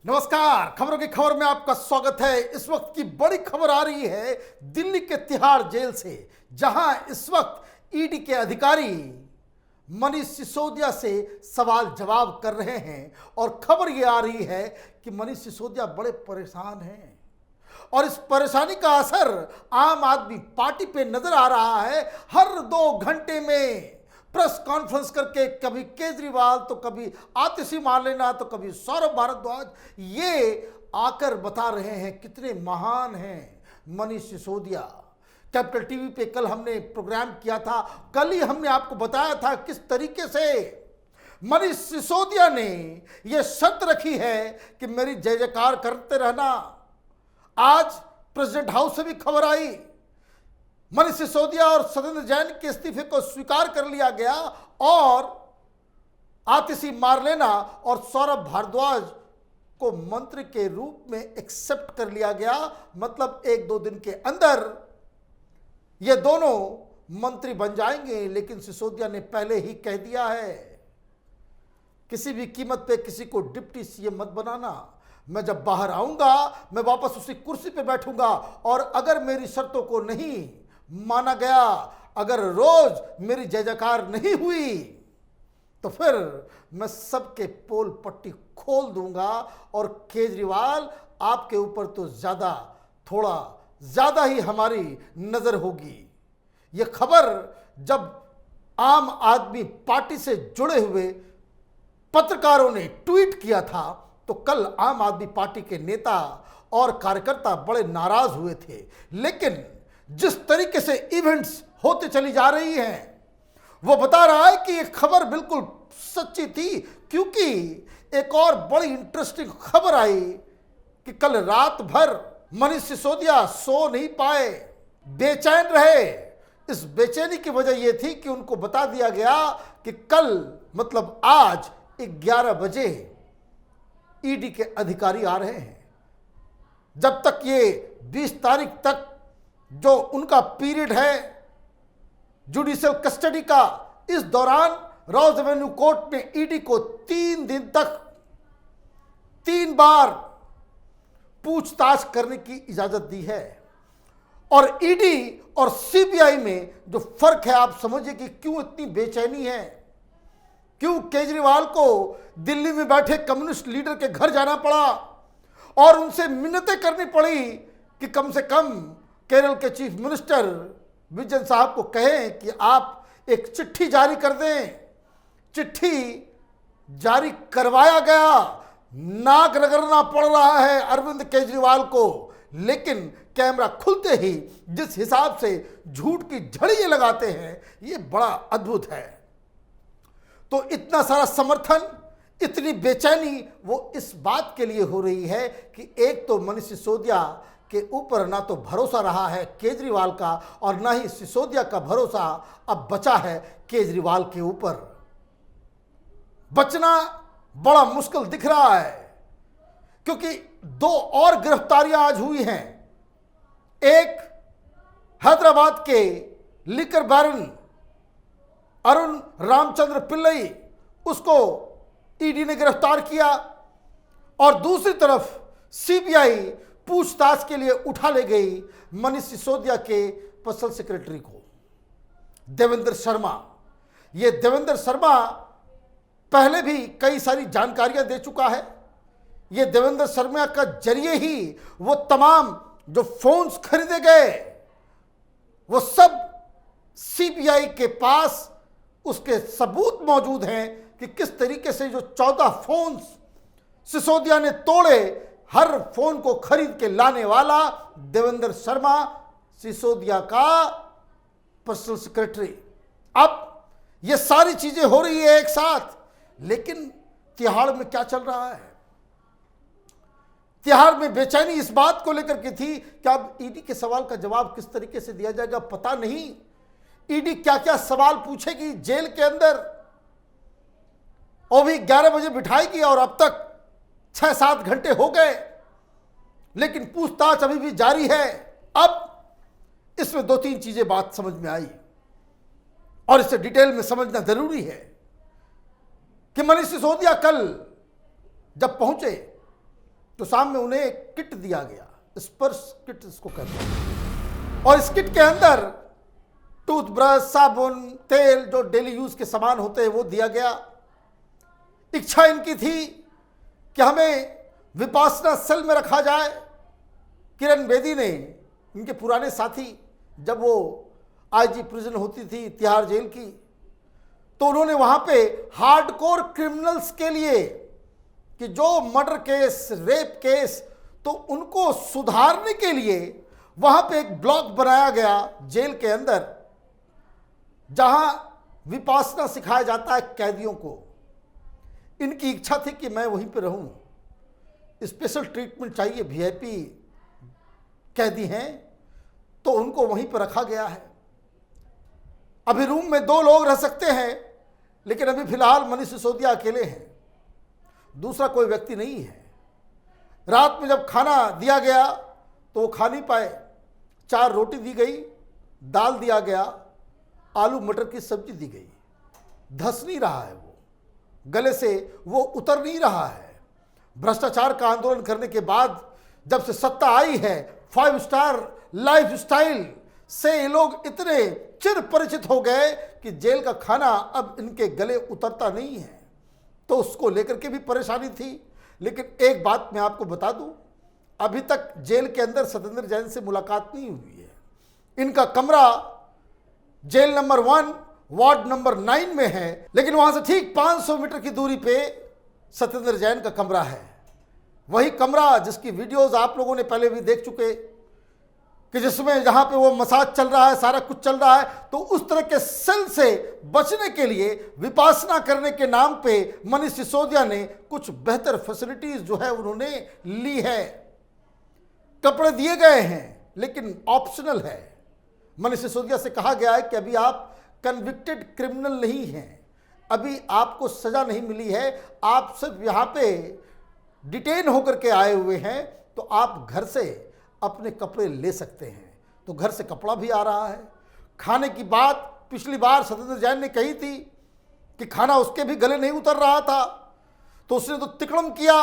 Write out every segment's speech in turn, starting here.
नमस्कार। खबरों की खबर में आपका स्वागत है। इस वक्त की बड़ी खबर आ रही है दिल्ली के तिहाड़ जेल से, जहां इस वक्त ईडी के अधिकारी मनीष सिसोदिया से सवाल जवाब कर रहे हैं। और खबर यह आ रही है कि मनीष सिसोदिया बड़े परेशान हैं और इस परेशानी का असर आम आदमी पार्टी पे नजर आ रहा है। हर 2 घंटे में प्रेस कॉन्फ्रेंस करके कभी केजरीवाल तो कभी आतिशी मार्लेना तो कभी सौरभ भारद्वाज ये आकर बता रहे हैं कितने महान हैं मनीष सिसोदिया। कैपिटल टीवी पे कल हमने प्रोग्राम किया था। कल ही हमने आपको बताया था किस तरीके से मनीष सिसोदिया ने यह शर्त रखी है कि मेरी जय जयकार करते रहना। आज प्रेसिडेंट हाउस से भी खबर आई, मनीष सिसोदिया और सत्येंद्र जैन के इस्तीफे को स्वीकार कर लिया गया और आतिशी मार्लेना और सौरभ भारद्वाज को मंत्री के रूप में एक्सेप्ट कर लिया गया। मतलब 1-2 दिन के अंदर ये दोनों मंत्री बन जाएंगे। लेकिन सिसोदिया ने पहले ही कह दिया है किसी भी कीमत पे किसी को डिप्टी सीएम मत बनाना। मैं जब बाहर आऊंगा मैं वापस उसी कुर्सी पे बैठूंगा और अगर मेरी शर्तों को नहीं माना गया, अगर रोज मेरी जय जयकार नहीं हुई तो फिर मैं सबके पोल पट्टी खोल दूंगा। और केजरीवाल आपके ऊपर तो थोड़ा ज्यादा ही हमारी नजर होगी। यह खबर जब आम आदमी पार्टी से जुड़े हुए पत्रकारों ने ट्वीट किया था तो कल आम आदमी पार्टी के नेता और कार्यकर्ता बड़े नाराज हुए थे। लेकिन जिस तरीके से इवेंट्स होते चली जा रही हैं वो बता रहा है कि यह खबर बिल्कुल सच्ची थी। क्योंकि एक और बड़ी इंटरेस्टिंग खबर आई कि कल रात भर मनीष सिसोदिया सो नहीं पाए, बेचैन रहे। इस बेचैनी की वजह यह थी कि उनको बता दिया गया कि कल मतलब आज 11 बजे ईडी के अधिकारी आ रहे हैं। जब तक ये 20 तारीख तक जो उनका पीरियड है जुडिशियल कस्टडी का, इस दौरान रॉज एवेन्यू कोर्ट ने ईडी को 3 दिन तक 3 बार पूछताछ करने की इजाजत दी है। और ईडी और सीबीआई में जो फर्क है आप समझिए कि क्यों इतनी बेचैनी है, क्यों केजरीवाल को दिल्ली में बैठे कम्युनिस्ट लीडर के घर जाना पड़ा और उनसे मिन्नतें करनी पड़ी कि कम से कम केरल के चीफ मिनिस्टर विजयन साहब को कहें कि आप एक चिट्ठी जारी कर दें। चिट्ठी जारी करवाया गया, नाक रगड़ना पड़ रहा है अरविंद केजरीवाल को। लेकिन कैमरा खुलते ही जिस हिसाब से झूठ की झड़ी ये लगाते हैं ये बड़ा अद्भुत है। तो इतना सारा समर्थन, इतनी बेचैनी वो इस बात के लिए हो रही है कि एक तो मनीष सिसोदिया के ऊपर ना तो भरोसा रहा है केजरीवाल का और ना ही सिसोदिया का भरोसा अब बचा है केजरीवाल के ऊपर। बचना बड़ा मुश्किल दिख रहा है क्योंकि 2 और गिरफ्तारियां आज हुई हैं। एक हैदराबाद के लिकर बैरन अरुण रामचंद्र पिल्लई, उसको ईडी ने गिरफ्तार किया और दूसरी तरफ सीबीआई पूछताछ के लिए उठा ले गई मनीष सिसोदिया के पर्सनल सेक्रेटरी को, देवेंद्र शर्मा। ये देवेंद्र शर्मा पहले भी कई सारी जानकारियां दे चुका है। ये देवेंद्र शर्मा का जरिए ही वो तमाम जो फोन्स खरीदे गए वो सब सीबीआई के पास उसके सबूत मौजूद हैं कि किस तरीके से जो 14 फोन्स सिसोदिया ने तोड़े, हर फोन को खरीद के लाने वाला देवेंद्र शर्मा सिसोदिया का पर्सनल सेक्रेटरी। अब ये सारी चीजें हो रही है एक साथ। लेकिन तिहाड़ में क्या चल रहा है? तिहाड़ में बेचैनी इस बात को लेकर के थी कि अब ईडी के सवाल का जवाब किस तरीके से दिया जाएगा पता नहीं। ईडी क्या क्या सवाल पूछेगी जेल के अंदर, और भी 11 बजे बिठाएगी और अब तक 6-7 घंटे हो गए लेकिन पूछताछ अभी भी जारी है। अब इसमें 2-3 चीजें बात समझ में आई और इसे डिटेल में समझना जरूरी है कि मनीष सिसोदिया कल जब पहुंचे तो शाम में उन्हें एक किट दिया गया, स्पर्श किट इसको कहते हैं, और इस किट के अंदर टूथब्रश, साबुन, तेल, जो डेली यूज के सामान होते हैं वो दिया गया। इच्छा इनकी थी कि हमें विपासना सेल में रखा जाए। किरण बेदी ने, इनके पुराने साथी, जब वो आईजी प्रिजन होती थी तिहाड़ जेल की, तो उन्होंने वहां पे हार्डकोर क्रिमिनल्स के लिए कि जो मर्डर केस, रेप केस, तो उनको सुधारने के लिए वहां पे एक ब्लॉक बनाया गया जेल के अंदर, जहां विपासना सिखाया जाता है कैदियों को। इनकी इच्छा थी कि मैं वहीं पे रहूं, स्पेशल ट्रीटमेंट चाहिए, वीआईपी कैदी हैं, तो उनको वहीं पर रखा गया है। अभी रूम में 2 लोग रह सकते हैं, लेकिन अभी फिलहाल मनीष सिसोदिया अकेले हैं, दूसरा कोई व्यक्ति नहीं है। रात में जब खाना दिया गया तो वो खा नहीं पाए। 4 रोटी दी गई, दाल दिया गया, आलू मटर की सब्जी दी गई। धस नहीं रहा है, वो गले से वो उतर नहीं रहा है। भ्रष्टाचार का आंदोलन करने के बाद जब से सत्ता आई है, 5 स्टार लाइफ स्टाइल से ये लोग इतने चिर परिचित हो गए कि जेल का खाना अब इनके गले उतरता नहीं है। तो उसको लेकर के भी परेशानी थी। लेकिन एक बात मैं आपको बता दूं, अभी तक जेल के अंदर सत्येंद्र जैन से मुलाकात नहीं हुई है। इनका कमरा जेल नंबर 1 वार्ड नंबर 9 में है, लेकिन वहां से ठीक 500 मीटर की दूरी पे सत्येंद्र जैन का कमरा है। वही कमरा जिसकी वीडियोस आप लोगों ने पहले भी देख चुके, कि जिसमें जहां पे वो मसाज चल रहा है, सारा कुछ चल रहा है। तो उस तरह के सेल से बचने के लिए विपासना करने के नाम पे मनीष सिसोदिया ने कुछ बेहतर फैसिलिटीज जो है उन्होंने ली है। कपड़े दिए गए हैं, लेकिन ऑप्शनल है। मनीष सिसोदिया से कहा गया है कि अभी आप कन्विक्टेड क्रिमिनल नहीं हैं, अभी आपको सजा नहीं मिली है, आप सिर्फ यहाँ पे डिटेन होकर के आए हुए हैं, तो आप घर से अपने कपड़े ले सकते हैं। तो घर से कपड़ा भी आ रहा है। खाने की बात पिछली बार सत्येंद्र जैन ने कही थी कि खाना उसके भी गले नहीं उतर रहा था, तो उसने तो तिकड़म किया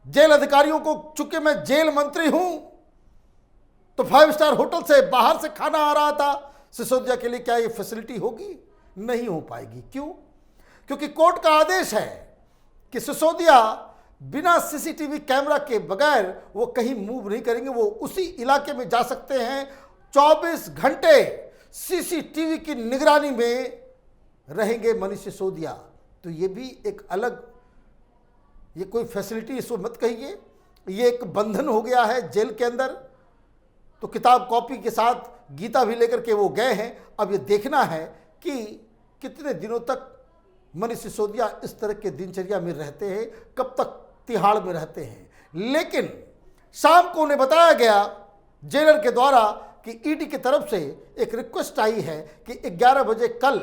जेल अधिकारियों को, चूंकि मैं जेल मंत्री हूं, तो 5 स्टार होटल से बाहर से खाना आ रहा था। सिसोदिया के लिए क्या ये फैसिलिटी होगी? नहीं हो पाएगी। क्यों? क्योंकि कोर्ट का आदेश है कि सिसोदिया बिना सीसीटीवी कैमरा के बगैर वो कहीं मूव नहीं करेंगे। वो उसी इलाके में जा सकते हैं, 24 घंटे सीसीटीवी की निगरानी में रहेंगे मनीष सिसोदिया। तो ये भी एक अलग, ये कोई फैसिलिटी इसको मत कहिए, ये एक बंधन हो गया है जेल के अंदर। तो किताब कॉपी के साथ गीता भी लेकर के वो गए हैं। अब ये देखना है कि कितने दिनों तक मनीष सिसोदिया इस तरह के दिनचर्या में रहते हैं, कब तक तिहाड़ में रहते हैं। लेकिन शाम को उन्हें बताया गया जेलर के द्वारा कि ईडी की तरफ से एक रिक्वेस्ट आई है कि 11 बजे कल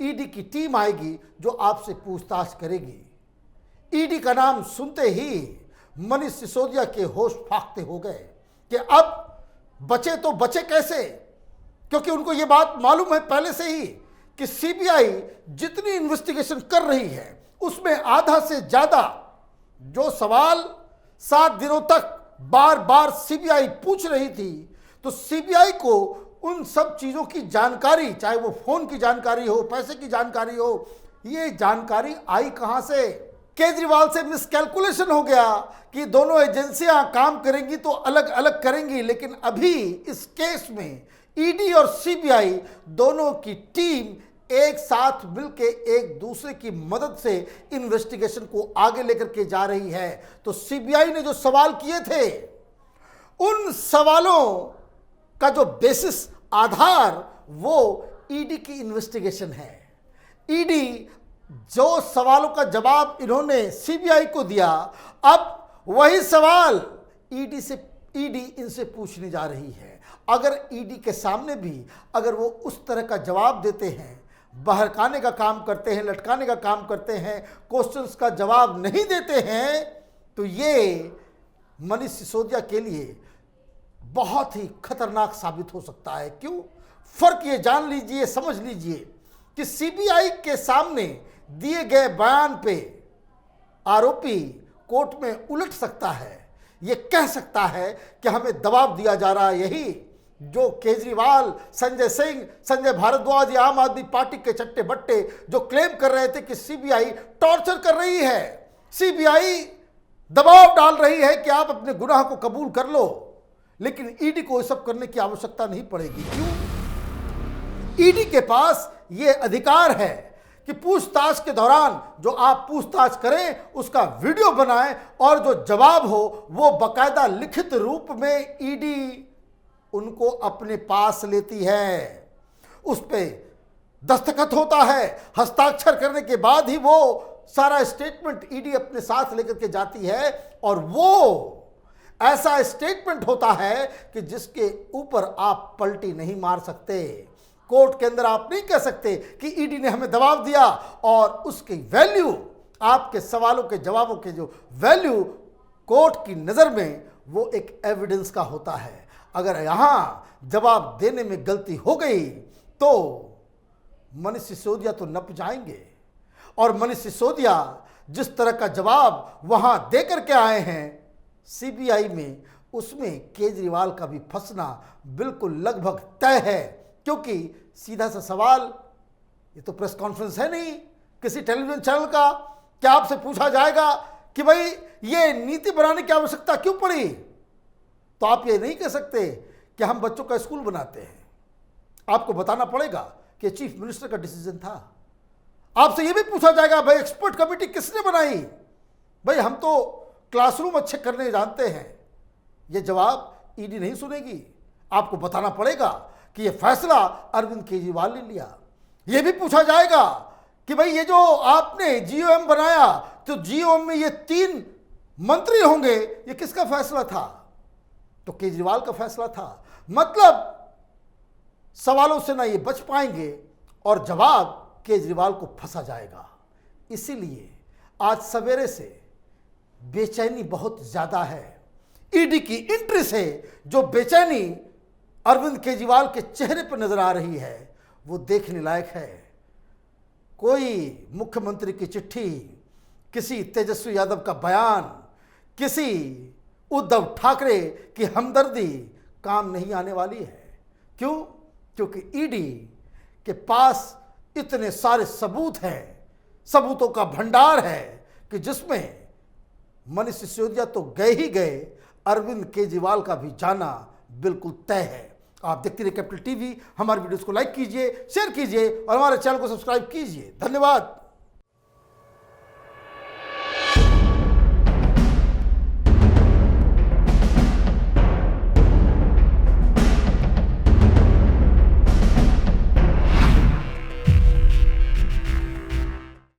ईडी की टीम आएगी जो आपसे पूछताछ करेगी। ईडी का नाम सुनते ही मनीष सिसोदिया के होश फाख्ते हो गए कि अब बचे तो बचे कैसे, क्योंकि उनको ये बात मालूम है पहले से ही कि सीबीआई जितनी इन्वेस्टिगेशन कर रही है उसमें आधा से ज्यादा जो सवाल 7 दिनों तक बार बार सीबीआई पूछ रही थी, तो सीबीआई को उन सब चीजों की जानकारी, चाहे वो फोन की जानकारी हो, पैसे की जानकारी हो, ये जानकारी आई कहां से? केजरीवाल से मिसकैलकुलेशन हो गया कि दोनों एजेंसियां काम करेंगी तो अलग अलग करेंगी, लेकिन अभी इस केस में ईडी और सीबीआई दोनों की टीम एक साथ मिलकर एक दूसरे की मदद से इन्वेस्टिगेशन को आगे लेकर के जा रही है। तो सीबीआई ने जो सवाल किए थे, उन सवालों का जो बेसिस, आधार, वो ईडी की इन्वेस्टिगेशन है। ईडी जो सवालों का जवाब इन्होंने सीबीआई को दिया, अब वही सवाल ईडी इनसे पूछने जा रही है। अगर ईडी के सामने भी अगर वो उस तरह का जवाब देते हैं, बहकाने का काम करते हैं, लटकाने का काम करते हैं, क्वेश्चंस का जवाब नहीं देते हैं, तो ये मनीष सिसोदिया के लिए बहुत ही खतरनाक साबित हो सकता है। क्यों? फर्क ये जान लीजिए, समझ लीजिए कि सीबीआई के सामने दिए गए बयान पे आरोपी कोर्ट में उलट सकता है, ये कह सकता है कि हमें दबाव दिया जा रहा है। यही जो केजरीवाल, संजय सिंह, संजय भारद्वाज, आम आदमी पार्टी के चट्टे बट्टे जो क्लेम कर रहे थे कि सीबीआई टॉर्चर कर रही है, सीबीआई दबाव डाल रही है कि आप अपने गुनाह को कबूल कर लो, लेकिन ईडी को ये सब करने की आवश्यकता नहीं पड़ेगी। क्यों? ईडी के पास ये अधिकार है कि पूछताछ के दौरान जो आप पूछताछ करें उसका वीडियो बनाएं और जो जवाब हो वो बाकायदा लिखित रूप में ईडी उनको अपने पास लेती है, उस पे दस्तखत होता है, हस्ताक्षर करने के बाद ही वो सारा स्टेटमेंट ईडी अपने साथ लेकर के जाती है, और वो ऐसा स्टेटमेंट होता है कि जिसके ऊपर आप पलटी नहीं मार सकते। कोर्ट के अंदर आप नहीं कह सकते कि ईडी ने हमें दबाव दिया, और उसकी वैल्यू, आपके सवालों के जवाबों के जो वैल्यू कोर्ट की नज़र में वो एक एविडेंस का होता है। अगर यहां जवाब देने में गलती हो गई तो मनीष सिसोदिया तो नप जाएंगे, और मनीष सिसोदिया जिस तरह का जवाब वहां दे करके आए हैं सीबीआई में, उसमें केजरीवाल का भी फंसना बिल्कुल लगभग तय है। क्योंकि सीधा सा सवाल, ये तो प्रेस कॉन्फ्रेंस है नहीं किसी टेलीविजन चैनल का, क्या आपसे पूछा जाएगा कि भाई ये नीति बनाने की आवश्यकता क्यों पड़ी, तो आप ये नहीं कह सकते कि हम बच्चों का स्कूल बनाते हैं। आपको बताना पड़ेगा कि चीफ मिनिस्टर का डिसीजन था। आपसे ये भी पूछा जाएगा भाई एक्सपर्ट कमेटी किसने बनाई, भाई हम तो क्लासरूम अच्छे करने जानते हैं। ये जवाब ईडी नहीं सुनेगी। आपको बताना पड़ेगा कि ये फैसला अरविंद केजरीवाल ने लिया। ये भी पूछा जाएगा कि भाई ये जो आपने जीओएम बनाया, तो जीओएम में ये 3 मंत्री होंगे, ये किसका फैसला था, तो केजरीवाल का फैसला था। मतलब सवालों से ना ये बच पाएंगे और जवाब केजरीवाल को फंसा जाएगा। इसीलिए आज सवेरे से बेचैनी बहुत ज्यादा है। ईडी की एंट्री से जो बेचैनी अरविंद केजरीवाल के चेहरे पर नजर आ रही है वो देखने लायक है। कोई मुख्यमंत्री की चिट्ठी, किसी तेजस्वी यादव का बयान, किसी उद्धव ठाकरे की हमदर्दी काम नहीं आने वाली है। क्यों? क्योंकि ईडी के पास इतने सारे सबूत हैं, सबूतों का भंडार है कि जिसमें मनीष सिसोदिया तो गए ही गए, अरविंद केजरीवाल का भी जाना बिल्कुल तय है। आप देखते रहिए कैपिटल टीवी। हमारे वीडियोस को लाइक कीजिए, शेयर कीजिए और हमारे चैनल को सब्सक्राइब कीजिए। धन्यवाद।